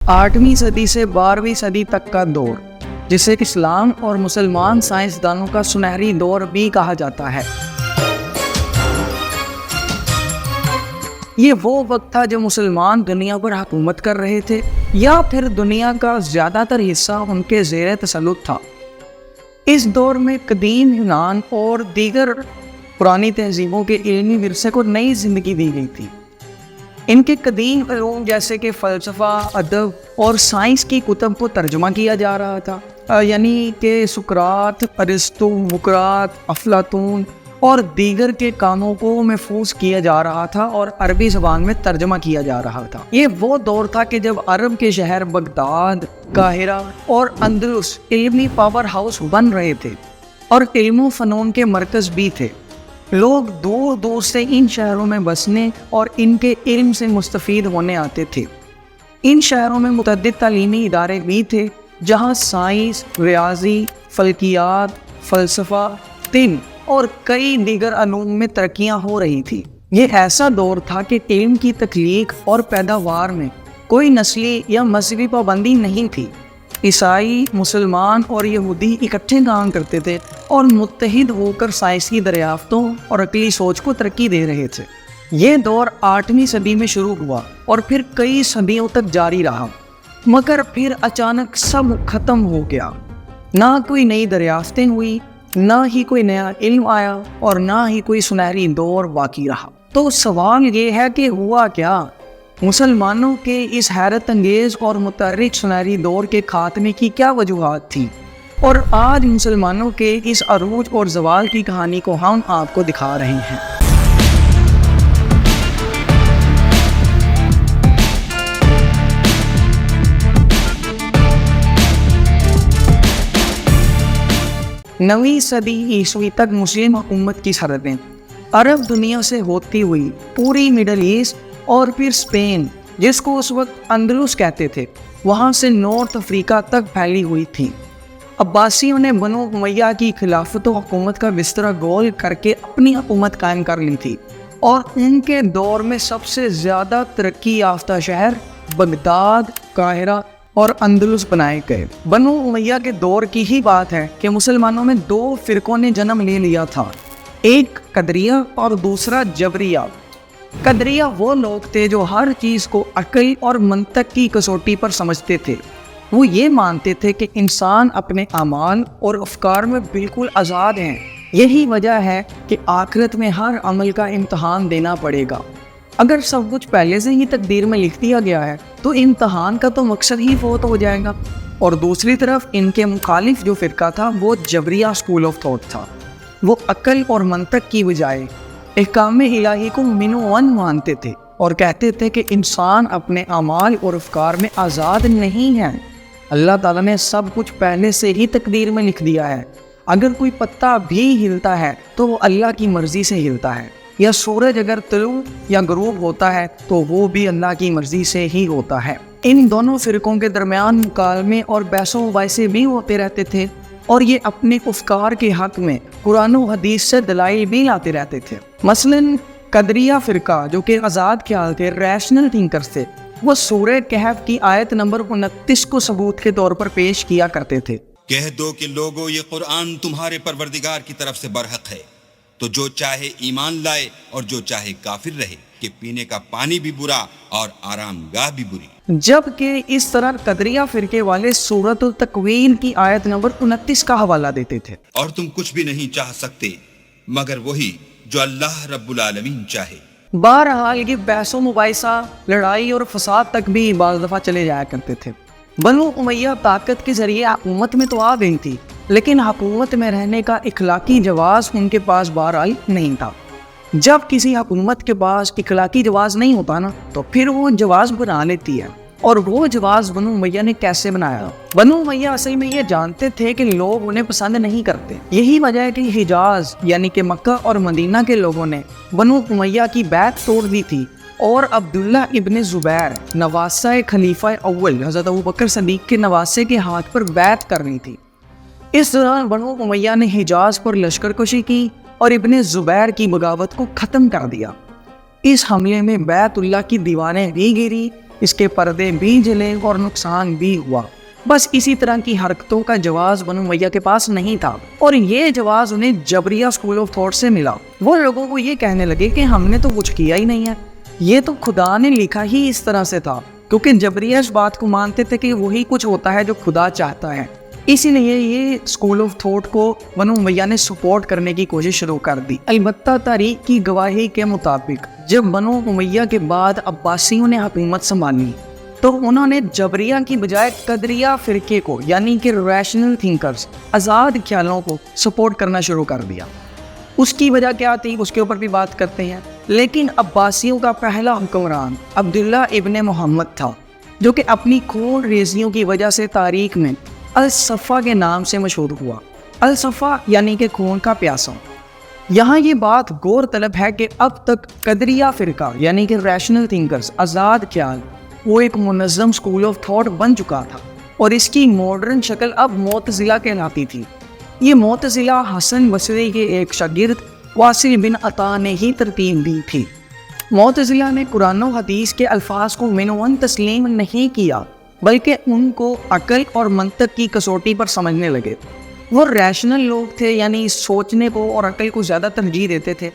8ویں صدی سے 12ویں صدی تک کا دور، جسے اسلام اور مسلمان سائنسدانوں کا سنہری دور بھی کہا جاتا ہے۔ یہ وہ وقت تھا جب مسلمان دنیا پر حکومت کر رہے تھے، یا پھر دنیا کا زیادہ تر حصہ ان کے زیر تسلط تھا۔ اس دور میں قدیم یونان اور دیگر پرانی تہذیبوں کے علمی ورثے کو نئی زندگی دی گئی تھی۔ ان کے قدیم علوم جیسے کہ فلسفہ، ادب اور سائنس کی کتب کو ترجمہ کیا جا رہا تھا، یعنی کہ سقراط، ارسطو، مقراط، افلاطون اور دیگر کے کاموں کو محفوظ کیا جا رہا تھا اور عربی زبان میں ترجمہ کیا جا رہا تھا۔ یہ وہ دور تھا کہ جب عرب کے شہر بغداد، قاہرہ اور اندلس علمی پاور ہاؤس بن رہے تھے اور علم و فنون کے مرکز بھی تھے۔ لوگ دور دور سے ان شہروں میں بسنے اور ان کے علم سے مستفید ہونے آتے تھے۔ ان شہروں میں متعدد تعلیمی ادارے بھی تھے جہاں سائنس، ریاضی، فلکیات، فلسفہ، طب اور کئی دیگر علوم میں ترقیاں ہو رہی تھی۔ یہ ایسا دور تھا کہ علم کی تخلیق اور پیداوار میں کوئی نسلی یا مذہبی پابندی نہیں تھی۔ عیسائی، مسلمان اور یہودی اکٹھے کام کرتے تھے اور متحد ہو کر سائنسی دریافتوں اور عقلی سوچ کو ترقی دے رہے تھے۔ یہ دور 8ویں صدی میں شروع ہوا اور پھر کئی صدیوں تک جاری رہا، مگر پھر اچانک سب ختم ہو گیا۔ نہ کوئی نئی دریافتیں ہوئی، نہ ہی کوئی نیا علم آیا اور نہ ہی کوئی سنہری دور باقی رہا۔ تو سوال یہ ہے کہ ہوا کیا؟ مسلمانوں کے اس حیرت انگیز اور متحرک سنہری دور کے خاتمے کی کیا وجوہات تھی؟ اور آج مسلمانوں کے اس عروج اور زوال کی کہانی کو ہم آپ کو دکھا رہے ہیں۔ نویں صدی عیسوی تک مسلم حکومت کی سرحدیں عرب دنیا سے ہوتی ہوئی پوری مڈل ایسٹ اور پھر اسپین، جس کو اس وقت اندلس کہتے تھے، وہاں سے نارتھ افریقہ تک پھیلی ہوئی تھی۔ عباسیوں نے بنو امیہ کی خلافت و حکومت کا بستر گول کر کے اپنی حکومت قائم کر لی تھی، اور ان کے دور میں سب سے زیادہ ترقی یافتہ شہر بغداد، قاہرہ اور اندلس بنائے گئے۔ بنو امیہ کے دور کی ہی بات ہے کہ مسلمانوں میں 2 فرقوں نے جنم لے لیا تھا، ایک قدریہ اور دوسرا جبریہ۔ قدریہ وہ لوگ تھے جو ہر چیز کو عقل اور منطق کی کسوٹی پر سمجھتے تھے۔ وہ یہ مانتے تھے کہ انسان اپنے اعمال اور افکار میں بالکل آزاد ہیں۔ یہی وجہ ہے کہ آخرت میں ہر عمل کا امتحان دینا پڑے گا۔ اگر سب کچھ پہلے سے ہی تقدیر میں لکھ دیا گیا ہے تو امتحان کا تو مقصد ہی فوت ہو جائے گا۔ اور دوسری طرف ان کے مخالف جو فرقہ تھا وہ جبریہ اسکول آف تھاٹ تھا۔ وہ عقل اور منطق کی بجائے احکام الہی کو منوون مانتے تھے اور کہتے تھے کہ انسان اپنے اعمال اور افکار میں آزاد نہیں ہے۔ اللہ تعالیٰ نے سب کچھ پہلے سے ہی تقدیر میں لکھ دیا ہے۔ اگر کوئی پتا بھی ہلتا ہے تو وہ اللہ کی مرضی سے ہلتا ہے، یا سورج اگر طلوع یا غروب ہوتا ہے تو وہ بھی اللہ کی مرضی سے ہی ہوتا ہے۔ ان دونوں فرقوں کے درمیان مکالمے اور بحث و مباحثے بھی ہوتے رہتے تھے، اور یہ اپنے افکار کے حق میں قرآن و حدیث سے دلائل بھی لاتے رہتے تھے۔ مثلاً قدریہ فرقہ جو کہ آزاد خیال تھے، ریشنل تھنکرز تھے، وہ سورہ کہف کی آیت نمبر 29 کو ثبوت کے طور پر پیش کیا کرتے تھے۔ کہہ دو کہ لوگو یہ قرآن تمہارے پروردگار کی طرف سے برحق ہے، تو جو چاہے ایمان لائے اور جو چاہے کافر رہے، کہ پینے کا پانی بھی برا اور آرام گاہ بھی بری۔ جبکہ اس طرح قدریہ فرقے والے سورۃ التکوین کی آیت نمبر 29 کا حوالہ دیتے تھے۔ اور تم کچھ بھی نہیں چاہ سکتے مگر وہی جو اللہ رب العالمین چاہے۔ بہرحال یہ بحث و مباحثہ، لڑائی اور فساد تک بھی بعض دفعہ چلے جایا کرتے تھے۔ بنو امیہ طاقت کے ذریعے حکومت میں تو آ گئی تھی، لیکن حکومت میں رہنے کا اخلاقی جواز ان کے پاس بہرحال نہیں تھا۔ جب کسی حکومت کے پاس اخلاقی جواز نہیں ہوتا نا، تو پھر وہ جواز بنا لیتی ہے۔ اور وہ جواز بنو امیہ نے کیسے بنایا؟ بنو امیہ اصل میں یہ جانتے تھے کہ لوگ انہیں پسند نہیں کرتے۔ یہی وجہ ہے کہ حجاز یعنی کہ مکہ اور مدینہ کے لوگوں نے بنو امیہ کی بیعت توڑ دی تھی، اور عبداللہ ابن زبیر نواسہ خلیفہ اول حضرت ابوبکر صدیق کے نواسے کے ہاتھ پر بیعت کرنی تھی۔ اس دوران بنو امیہ نے حجاز پر لشکر کشی کی اور ابن زبیر کی بغاوت کو ختم کر دیا۔ اس حملے میں بیت اللہ کی دیواریں بھی گری اس کے پردے بھی جلے اور نقصان بھی ہوا۔ بس اسی طرح کی حرکتوں کا جواز بنو امیہ کے پاس نہیں تھا، اور یہ جواز انہیں جبریہ اسکول آف تھاٹ سے ملا۔ وہ لوگوں کو یہ کہنے لگے کہ ہم نے تو کچھ کیا ہی نہیں ہے، یہ تو خدا نے لکھا ہی اس طرح سے تھا، کیونکہ جبریہ اس بات کو مانتے تھے کہ وہی کچھ ہوتا ہے جو خدا چاہتا ہے۔ اسی لیے یہ اسکول آف تھاٹ کو بنو امیہ نے سپورٹ کرنے کی کوشش شروع کر دی۔ البتہ تاریخ کی گواہی کے مطابق جب بنو امیہ کے بعد عباسیوں نے حکومت سنبھالی تو انہوں نے جبریہ کی بجائے قدریہ فرقے کو، یعنی کہ ریشنل تھنکرز، آزاد خیالوں کو سپورٹ کرنا شروع کر دیا۔ اس کی وجہ کیا تھی اس کے اوپر بھی بات کرتے ہیں، لیکن عباسیوں کا پہلا حکمران عبداللہ ابن محمد تھا، جو کہ اپنی خون ریزیوں کی وجہ سے تاریخ میں الصفا کے نام سے مشہور ہوا۔ الصفا یعنی کہ خون کا پیاسا۔ یہاں یہ بات غور طلب ہے کہ اب تک قدریہ فرقہ یعنی کہ ریشنل تھنکرز، آزاد خیال، وہ ایک منظم اسکول آف تھاٹ بن چکا تھا، اور اس کی ماڈرن شکل اب معتزلہ کہلاتی تھی۔ یہ معتزلہ حسن بصری کے ایک شاگرد واصل بن عطا نے ہی ترتیب دی تھی۔ معتزلہ نے قرآن و حدیث کے الفاظ کو منون تسلیم نہیں کیا، بلکہ ان کو عقل اور منطق کی کسوٹی پر سمجھنے لگے۔ وہ ریشنل لوگ تھے، یعنی سوچنے کو اور عقل کو زیادہ ترجیح دیتے تھے۔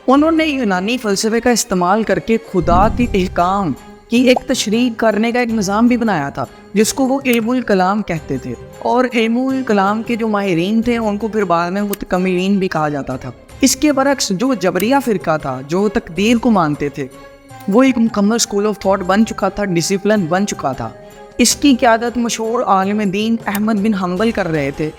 انہوں نے یونانی فلسفے کا استعمال کر کے خدا کے احکام کی ایک تشریح کرنے کا ایک نظام بھی بنایا تھا، جس کو وہ علم الکلام کہتے تھے، اور علم الکلام کے جو ماہرین تھے ان کو پھر بعد میں متکملین بھی کہا جاتا تھا۔ اس کے برعکس جو جبریہ فرقہ تھا، جو تقدیر کو مانتے تھے، وہ ایک مکمل اسکول آف تھاٹ بن چکا تھا، ڈسپلن بن چکا تھا۔ اس کی قیادت مشہور عالم دین احمد بن حنبل کر رہے تھے،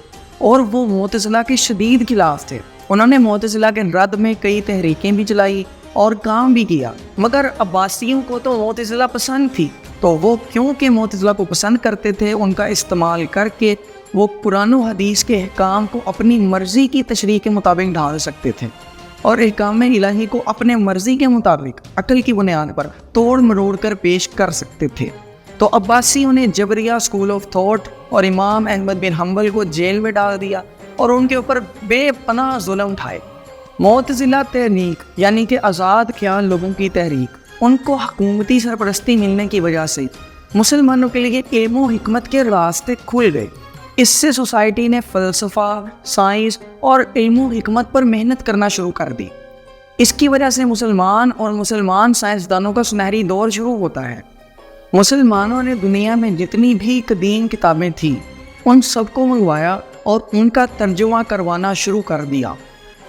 اور وہ معتزلہ کے شدید خلاف تھے۔ انہوں نے معتزلہ کے رد میں کئی تحریکیں بھی چلائی اور کام بھی کیا، مگر عباسیوں کو تو معتزلہ پسند تھی، تو وہ کیونکہ معتزلہ کو پسند کرتے تھے، ان کا استعمال کر کے وہ قرآن و حدیث کے احکام کو اپنی مرضی کی تشریح کے مطابق ڈھال سکتے تھے، اور احکام الہی کو اپنے مرضی کے مطابق عقل کی بنیاد پر توڑ مروڑ کر پیش کر سکتے تھے۔ تو عباسیوں نے جبریہ اسکول آف تھاٹ اور امام احمد بن حنبل کو جیل میں ڈال دیا اور ان کے اوپر بے پناہ ظلم اٹھائے۔ معتزلہ تحریک یعنی کہ آزاد خیال لوگوں کی تحریک، ان کو حکومتی سرپرستی ملنے کی وجہ سے مسلمانوں کے لیے علم و حکمت کے راستے کھل گئے۔ اس سے سوسائٹی نے فلسفہ، سائنس اور علم و حکمت پر محنت کرنا شروع کر دی۔ اس کی وجہ سے مسلمان سائنسدانوں کا سنہری دور شروع ہوتا ہے۔ مسلمانوں نے دنیا میں جتنی بھی قدیم کتابیں تھیں ان سب کو منگوایا اور ان کا ترجمہ کروانا شروع کر دیا۔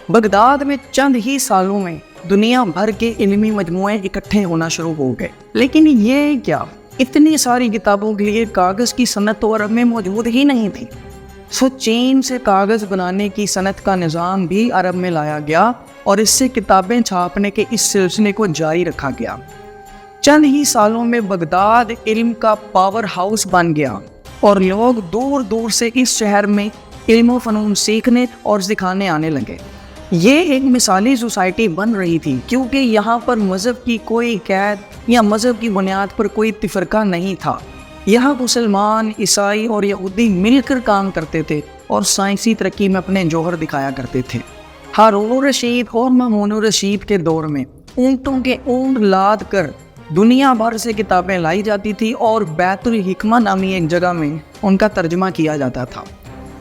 بغداد میں چند ہی سالوں میں دنیا بھر کے علمی مجموعے اکٹھے ہونا شروع ہو گئے۔ لیکن یہ کیا، اتنی ساری کتابوں کے لیے کاغذ کی صنعت تو عرب میں موجود ہی نہیں تھی۔ چین سے کاغذ بنانے کی صنعت کا نظام بھی عرب میں لایا گیا اور اس سے کتابیں چھاپنے کے اس سلسلے کو جاری رکھا گیا۔ چند ہی سالوں میں بغداد علم کا پاور ہاؤس بن گیا اور لوگ دور دور سے اس شہر میں علم و فنون سیکھنے اور سکھانے آنے لگے۔ یہ ایک مثالی سوسائٹی بن رہی تھی، کیونکہ یہاں پر مذہب کی کوئی قید یا مذہب کی بنیاد پر کوئی تفرقہ نہیں تھا۔ یہاں مسلمان، عیسائی اور یہودی مل کر کام کرتے تھے اور سائنسی ترقی میں اپنے جوہر دکھایا کرتے تھے۔ ہارون الرشید اور مامون الرشید کے دور میں اونٹوں کے اونٹ لاد کر دنیا بھر سے کتابیں لائی جاتی تھی اور بیت الحکمہ نامی ایک جگہ میں ان کا ترجمہ کیا جاتا تھا۔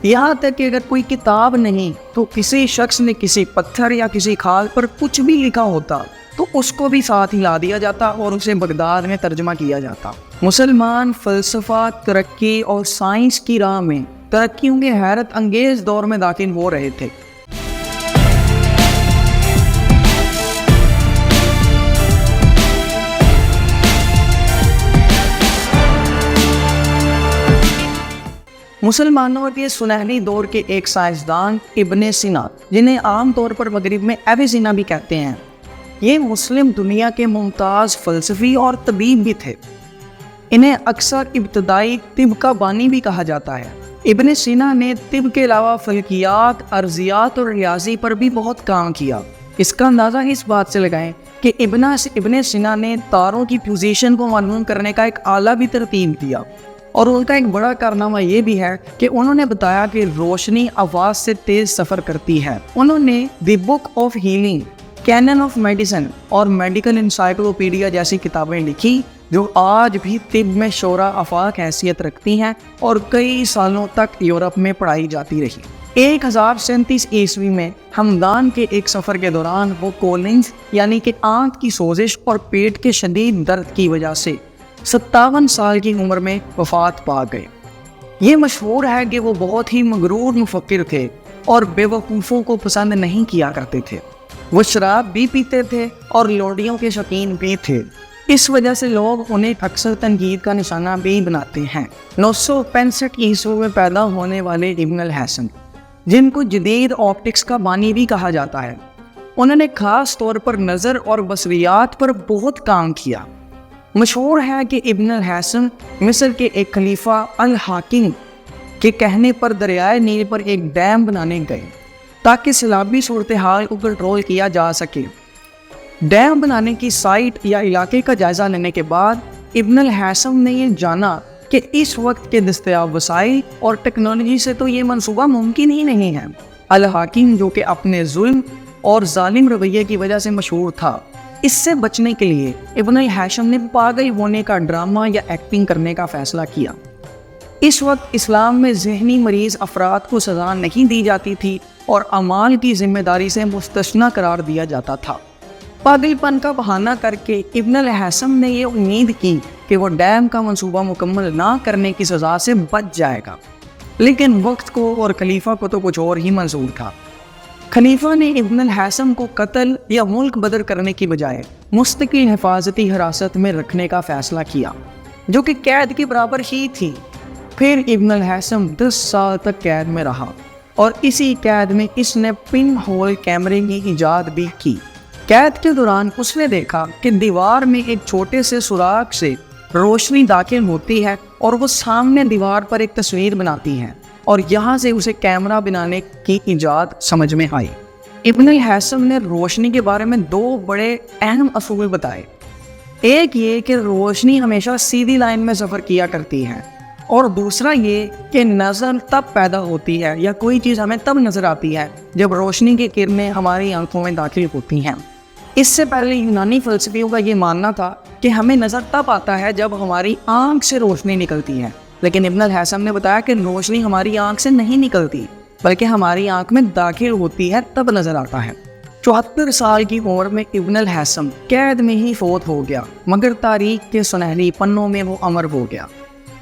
یہاں تک کہ اگر کوئی کتاب نہیں تو کسی شخص نے کسی پتھر یا کسی کھال پر کچھ بھی لکھا ہوتا تو اس کو بھی ساتھ ہی لا دیا جاتا اور اسے بغداد میں ترجمہ کیا جاتا۔ مسلمان فلسفہ، ترقی اور سائنس کی راہ میں ترقیوں کے حیرت انگیز دور میں داخل ہو رہے تھے۔ مسلمانوں کے سنہری دور کے ایک سائنسدان ابن سینا، جنہیں عام طور پر مغرب میں ایویسینا بھی کہتے ہیں، یہ مسلم دنیا کے ممتاز فلسفی اور طبیب بھی تھے۔ انہیں اکثر ابتدائی طب کا بانی بھی کہا جاتا ہے۔ ابن سینا نے طب کے علاوہ فلکیات، ارضیات اور ریاضی پر بھی بہت کام کیا۔ اس کا اندازہ اس بات سے لگائیں کہ ابن سینا نے تاروں کی پوزیشن کو معلوم کرنے کا ایک آلہ بھی ترتیب دیا، اور ان کا ایک بڑا کارنامہ یہ بھی ہے کہ انہوں نے بتایا کہ روشنی آواز سے تیز سفر کرتی ہے۔ انہوں نے the book of healing, canon of medicine اور میڈیکل انسائکلوپیڈیا جیسی کتابیں لکھی جو آج بھی طب میں شورا افاق حیثیت رکھتی ہیں اور کئی سالوں تک یورپ میں پڑھائی جاتی رہی۔ 1037 عیسوی میں ہمدان کے ایک سفر کے دوران وہ کولنز یعنی کہ آنکھ کی سوزش اور پیٹ کے شدید درد کی وجہ سے 57 سال کی عمر میں وفات پا گئے۔ یہ مشہور ہے کہ وہ بہت ہی مغرور مفکر تھے اور بے وقوفوں کو پسند نہیں کیا کرتے تھے۔ وہ شراب بھی پیتے تھے اور لوڈیوں کے شوقین بھی تھے۔ اس وجہ سے لوگ انہیں اکثر تنقید کا نشانہ بھی بناتے ہیں۔ 965 عیسوی میں پیدا ہونے والے ابن الحسن، جن کو جدید آپٹکس کا بانی بھی کہا جاتا ہے، انہوں نے خاص طور پر نظر اور بصریات پر بہت کام کیا۔ مشہور ہے کہ ابن الحسن مصر کے ایک خلیفہ الحاکم کے کہنے پر دریائے نیل پر ایک ڈیم بنانے گئے تاکہ سیلابی صورتحال کو کنٹرول کیا جا سکے۔ ڈیم بنانے کی سائٹ یا علاقے کا جائزہ لینے کے بعد ابن الحسن نے یہ جانا کہ اس وقت کے دستیاب وسائل اور ٹیکنالوجی سے تو یہ منصوبہ ممکن ہی نہیں ہے۔ الحاکم جو کہ اپنے ظلم اور ظالم رویے کی وجہ سے مشہور تھا، اس سے بچنے کے لیے ابن الحسن نے پاگل ہونے کا ڈرامہ یا ایکٹنگ کرنے کا فیصلہ کیا۔ اس وقت اسلام میں ذہنی مریض افراد کو سزا نہیں دی جاتی تھی اور اعمال کی ذمہ داری سے مستثنی قرار دیا جاتا تھا۔ پاگل پن کا بہانہ کر کے ابن الحسن نے یہ امید کی کہ وہ ڈیم کا منصوبہ مکمل نہ کرنے کی سزا سے بچ جائے گا، لیکن وقت کو اور خلیفہ کو تو کچھ اور ہی منظور تھا۔ خلیفہ نے ابن الحسن کو قتل یا ملک بدر کرنے کی بجائے مستقل حفاظتی حراست میں رکھنے کا فیصلہ کیا، جو کہ قید کے برابر ہی تھی۔ پھر ابن الحسن 10 سال تک قید میں رہا اور اسی قید میں اس نے پن ہول کیمرے کی ایجاد بھی کی۔ قید کے دوران اس نے دیکھا کہ دیوار میں ایک چھوٹے سے سوراخ سے روشنی داخل ہوتی ہے اور وہ سامنے دیوار پر ایک تصویر بناتی ہے، اور یہاں سے اسے کیمرہ بنانے کی ایجاد سمجھ میں آئی۔ ابن الحسن نے روشنی کے بارے میں 2 بڑے اہم اصول بتائے۔ ایک یہ کہ روشنی ہمیشہ سیدھی لائن میں سفر کیا کرتی ہے، اور دوسرا یہ کہ نظر تب پیدا ہوتی ہے یا کوئی چیز ہمیں تب نظر آتی ہے جب روشنی کی کرنیں ہماری آنکھوں میں داخل ہوتی ہیں۔ اس سے پہلے یونانی فلسفیوں کا یہ ماننا تھا کہ ہمیں نظر تب آتا ہے جب ہماری آنکھ سے روشنی نکلتی ہے، لیکن ابن الحسن نے بتایا کہ روشنی ہماری آنکھ سے نہیں نکلتی بلکہ ہماری آنکھ میں داخل ہوتی ہے تب نظر آتا ہے۔ 74 سال کی عمر میں ابن الحسن قید میں ہی فوت ہو گیا، مگر تاریخ کے سنہری پنوں میں وہ امر ہو گیا۔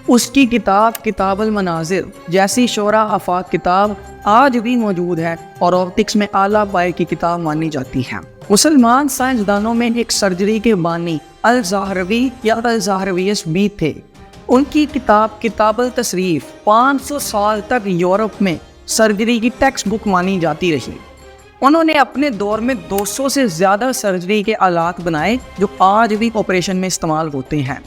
اس کی کتاب کتاب المناظر جیسی شورا آفاق کتاب آج بھی موجود ہے اور آپٹکس میں اعلیٰ پائے کی کتاب مانی جاتی ہے۔ مسلمان سائنسدانوں میں ایک سرجری کے بانی الزہروی یا الزہرویس بھی تھے۔ ان کی کتاب کتاب التصریف 500 سال تک یورپ میں سرجری کی ٹیکسٹ بک مانی جاتی رہی۔ انہوں نے اپنے دور میں 200 سے زیادہ سرجری کے آلات بنائے جو آج بھی آپریشن میں استعمال ہوتے ہیں۔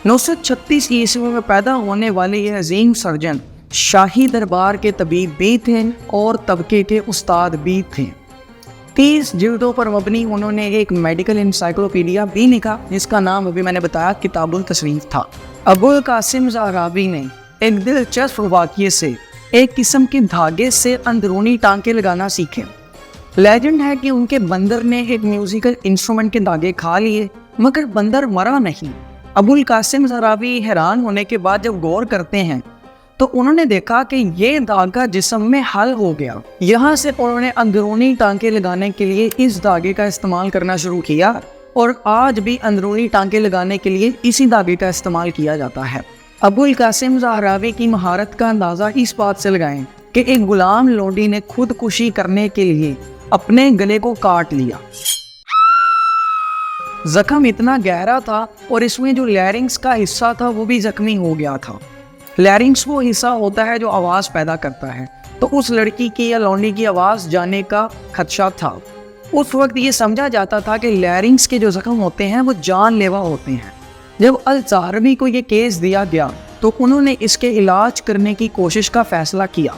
936 عیسوی میں پیدا ہونے والے یہ عظیم سرجن شاہی دربار کے طبیب بھی تھے اور طبقے کے استاد بھی تھے۔ 30 جلدوں پر مبنی انہوں نے ایک میڈیکل انسائکلوپیڈیا بھی لکھا جس کا نام ابھی میں نے بتایا کتاب التصریف تھا۔ ابو القاسم زہراوی نے ایک دلچسپ واقعے سے ایک قسم کے دھاگے سے اندرونی ٹانکے لگانا سیکھے۔ لیجنڈ ہے کہ ان کے بندر نے ایک میوزیکل انسٹرومنٹ کے دھاگے کھا لیے مگر بندر مرا نہیں۔ ابو القاسم زہراوی حیران ہونے کے بعد جب غور کرتے ہیں تو انہوں نے دیکھا کہ یہ دھاگا جسم میں حل ہو گیا۔ یہاں سے انہوں نے اندرونی ٹانکے لگانے کے لیے اس دھاگے کا استعمال کرنا شروع کیا اور آج بھی اندرونی ٹانکے لگانے کے لیے اسی دھاگے کا استعمال کیا جاتا ہے۔ ابو القاسم زہراوی کی مہارت کا اندازہ اس بات سے لگائیں کہ ایک غلام لونڈی نے خودکشی کرنے کے لیے اپنے گلے کو کاٹ لیا۔ زخم اتنا گہرا تھا اور اس میں جو لیرنگس کا حصہ تھا وہ بھی زخمی ہو گیا تھا۔ لیرنگس وہ حصہ ہوتا ہے جو آواز پیدا کرتا ہے، تو اس لڑکی کی یا لونڈی کی آواز جانے کا خدشہ تھا۔ اس وقت یہ سمجھا جاتا تھا کہ لیرنگس کے جو زخم ہوتے ہیں وہ جان لیوا ہوتے ہیں۔ جب الزہروی کو یہ کیس دیا گیا تو انہوں نے اس کے علاج کرنے کی کوشش کا فیصلہ کیا۔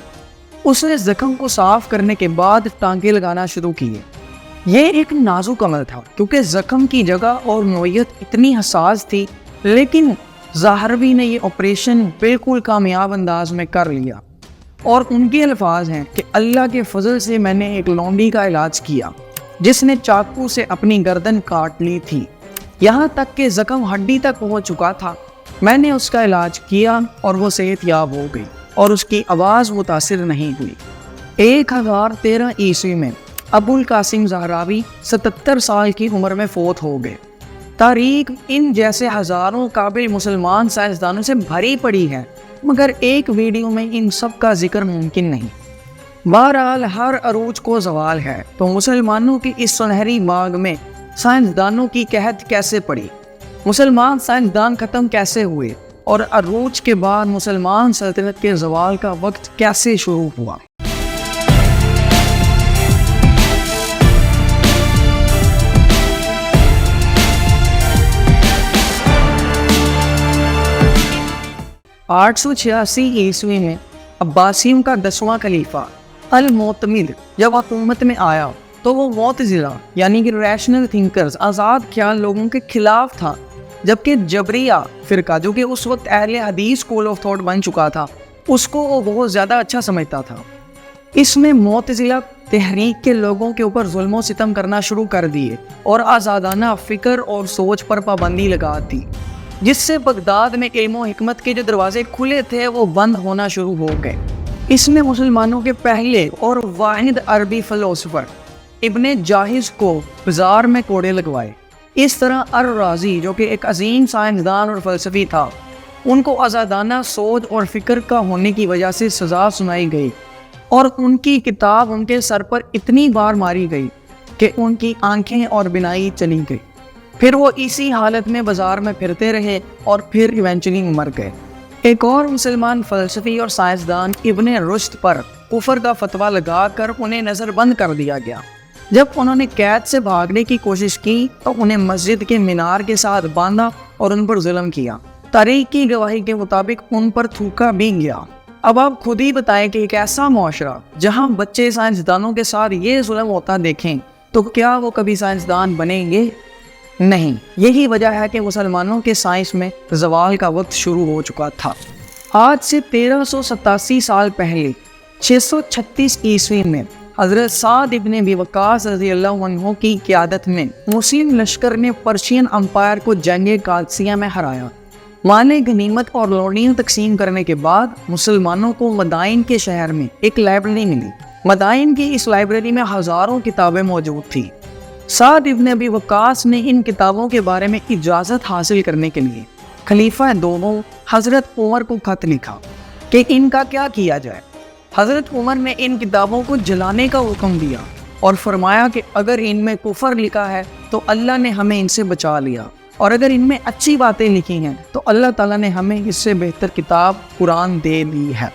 اس نے زخم کو صاف کرنے کے بعد ٹانکے لگانا شروع کیے۔ یہ ایک نازک عمل تھا کیونکہ زخم کی جگہ اور نوعیت اتنی حساس تھی، لیکن زہروی نے یہ آپریشن بالکل کامیاب انداز میں کر لیا، اور ان کے الفاظ ہیں کہ اللہ کے فضل سے میں نے ایک لونڈی کا علاج کیا جس نے چاقو سے اپنی گردن کاٹ لی تھی۔ یہاں تک کہ زخم ہڈی تک پہنچ چکا تھا۔ میں نے اس کا علاج کیا اور وہ صحت یاب ہو گئی اور اس کی آواز متاثر نہیں ہوئی۔ 1013 عیسوی میں ابو القاسم زہراوی 77 سال کی عمر میں فوت ہو گئے۔ تاریخ ان جیسے ہزاروں قابل مسلمان سائنسدانوں سے بھری پڑی ہے، مگر ایک ویڈیو میں ان سب کا ذکر ممکن نہیں۔ بہرحال ہر عروج کو زوال ہے، تو مسلمانوں کی اس سنہری باغ میں سائنسدانوں کی قحط کیسے پڑی، مسلمان سائنسدان ختم کیسے ہوئے، اور عروج کے بعد مسلمان سلطنت کے زوال کا وقت کیسے شروع ہوا۔ آٹھ سو 86 عیسوی میں عباسیوں کا 10واں خلیفہ المعتمد جب حکومت میں آیا تو وہ معتزلہ یعنی کہ ریشنل تھنکرز، آزاد خیال لوگوں کے خلاف تھا، جبکہ جبریہ فرقہ جو کہ اس وقت اہل حدیث اسکول آف تھاٹ بن چکا تھا، اس کو وہ بہت زیادہ اچھا سمجھتا تھا۔ اس میں معتزلہ تحریک کے لوگوں کے اوپر ظلم و ستم کرنا شروع کر دیے اور آزادانہ فکر اور سوچ پر پابندی لگا دی، جس سے بغداد میں علم و حکمت کے جو دروازے کھلے تھے وہ بند ہونا شروع ہو گئے۔ اس میں مسلمانوں کے پہلے اور واحد عربی فلسفر ابن جاہز کو بازار میں کوڑے لگوائے۔ اس طرح الرازی جو کہ ایک عظیم سائنسدان اور فلسفی تھا، ان کو آزادانہ سوچ اور فکر کا ہونے کی وجہ سے سزا سنائی گئی اور ان کی کتاب ان کے سر پر اتنی بار ماری گئی کہ ان کی آنکھیں اور بینائی چلی گئی۔ پھر وہ اسی حالت میں بازار میں پھرتے رہے اور پھر ایونچولی مر گئے۔ ایک اور مسلمان فلسفی اور سائنسدان ابن رشد پر کفر کا فتویٰ لگا کر انہیں نظر بند کر دیا گیا۔ جب انہوں نے قید سے بھاگنے کی کوشش کی تو انہیں مسجد کے مینار کے ساتھ باندھا اور ان پر ظلم کیا۔ تاریخ کی گواہی کے مطابق ان پر تھوکا بھی گیا۔ اب آپ خود ہی بتائیں کہ ایک ایسا معاشرہ جہاں بچے سائنسدانوں کے ساتھ یہ ظلم ہوتا دیکھیں تو کیا وہ کبھی سائنسدان بنیں گے؟ نہیں۔ یہی وجہ ہے کہ مسلمانوں کے سائنس میں زوال کا وقت شروع ہو چکا تھا۔ آج سے 1387 سال پہلے 636 عیسوی میں حضرت سعد ابن ابی وقاص رضی اللہ عنہ کی قیادت میں مسلم لشکر نے پرشین امپائر کو جنگ قادسیہ میں ہرایا۔ مال غنیمت اور لونیاں تقسیم کرنے کے بعد مسلمانوں کو مدائن کے شہر میں ایک لائبریری ملی۔ مدائن کی اس لائبریری میں ہزاروں کتابیں موجود تھیں۔ سعد ابن ابی وقاص نے ان کتابوں کے بارے میں اجازت حاصل کرنے کے لیے خلیفہ دوم حضرت عمر کو خط لکھا کہ ان کا کیا کیا جائے۔ حضرت عمر نے ان کتابوں کو جلانے کا حکم دیا اور فرمایا کہ اگر ان میں کفر لکھا ہے تو اللہ نے ہمیں ان سے بچا لیا، اور اگر ان میں اچھی باتیں لکھی ہیں تو اللہ تعالیٰ نے ہمیں اس سے بہتر کتاب قرآن دے دی ہے۔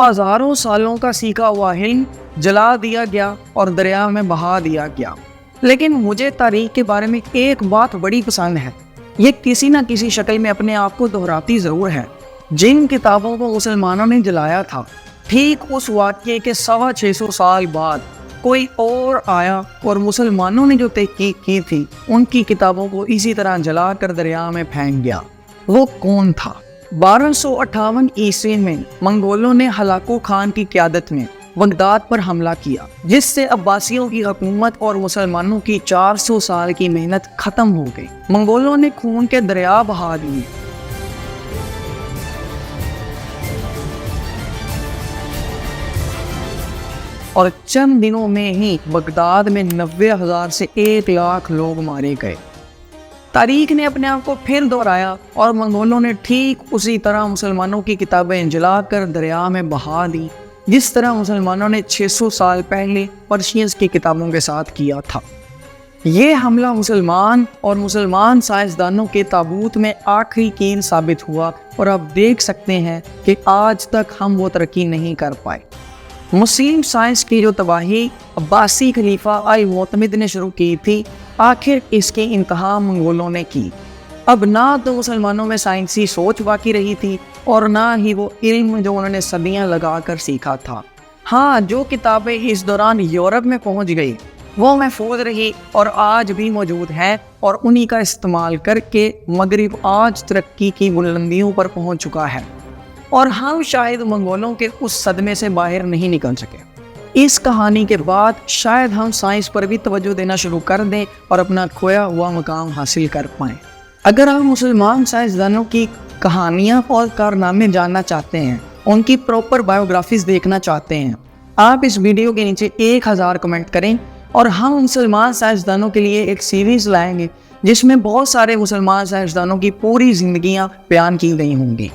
ہزاروں سالوں کا سیکھا ہوا علم جلا دیا گیا اور دریا میں بہا دیا گیا۔ لیکن مجھے تاریخ کے بارے میں ایک بات بڑی پسند ہے، یہ کسی نہ کسی شکل میں اپنے آپ کو دہراتی ضرور ہے۔ جن کتابوں کو مسلمانوں نے جلایا تھا، ٹھیک اس واقعے کے 650 سال بعد کوئی اور آیا اور مسلمانوں نے جو تحقیق کی تھی ان کی کتابوں کو اسی طرح جلا کر دریا میں پھینک گیا۔ وہ کون تھا؟ 1258 عیسوی میں منگولوں نے ہلاکو خان کی قیادت میں بغداد پر حملہ کیا، جس سے عباسیوں کی حکومت اور مسلمانوں کی 400 سال کی محنت ختم ہو گئی۔ منگولوں نے خون کے دریا بہا دیے۔ اور چند دنوں میں ہی بغداد میں 90,000 سے 1,00,000 لوگ مارے گئے۔ تاریخ نے اپنے آپ کو پھر دہرایا اور منگولوں نے ٹھیک اسی طرح مسلمانوں کی کتابیں جلا کر دریا میں بہا دی، جس طرح مسلمانوں نے 600 سال پہلے پرشینز کی کتابوں کے ساتھ کیا تھا۔ یہ حملہ مسلمان اور مسلمان سائنسدانوں کے تابوت میں آخری کیل ثابت ہوا، اور آپ دیکھ سکتے ہیں کہ آج تک ہم وہ ترقی نہیں کر پائے۔ مسلم سائنس کی جو تباہی عباسی خلیفہ المعتمد نے شروع کی تھی، آخر اس کی انتہا منگولوں نے کی۔ اب نہ تو مسلمانوں میں سائنسی سوچ باقی رہی تھی اور نہ ہی وہ علم جو انہوں نے صدیاں لگا کر سیکھا تھا۔ ہاں، جو کتابیں اس دوران یورپ میں پہنچ گئی وہ محفوظ رہی اور آج بھی موجود ہیں، اور انہی کا استعمال کر کے مغرب آج ترقی کی بلندیوں پر پہنچ چکا ہے، اور ہم شاید منگولوں کے اس صدمے سے باہر نہیں نکل سکے۔ اس کہانی کے بعد شاید ہم سائنس پر بھی توجہ دینا شروع کر دیں اور اپنا کھویا ہوا مقام حاصل کر پائیں۔ اگر آپ مسلمان سائنسدانوں کی کہانیاں اور کارنامے جاننا چاہتے ہیں، ان کی پراپر بایوگرافیز دیکھنا چاہتے ہیں، آپ اس ویڈیو کے نیچے 1000 کمنٹ کریں اور ہم مسلمان سائنسدانوں کے لیے ایک سیریز لائیں گے جس میں بہت سارے مسلمان سائنسدانوں کی پوری زندگیاں بیان کی گئی ہوں گی۔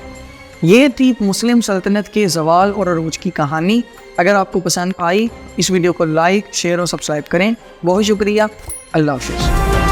یہ تھی مسلم سلطنت کے زوال اور عروج کی کہانی۔ اگر آپ کو پسند آئی اس ویڈیو کو لائک، شیئر اور سبسکرائب کریں۔ بہت شکریہ، اللہ حافظ۔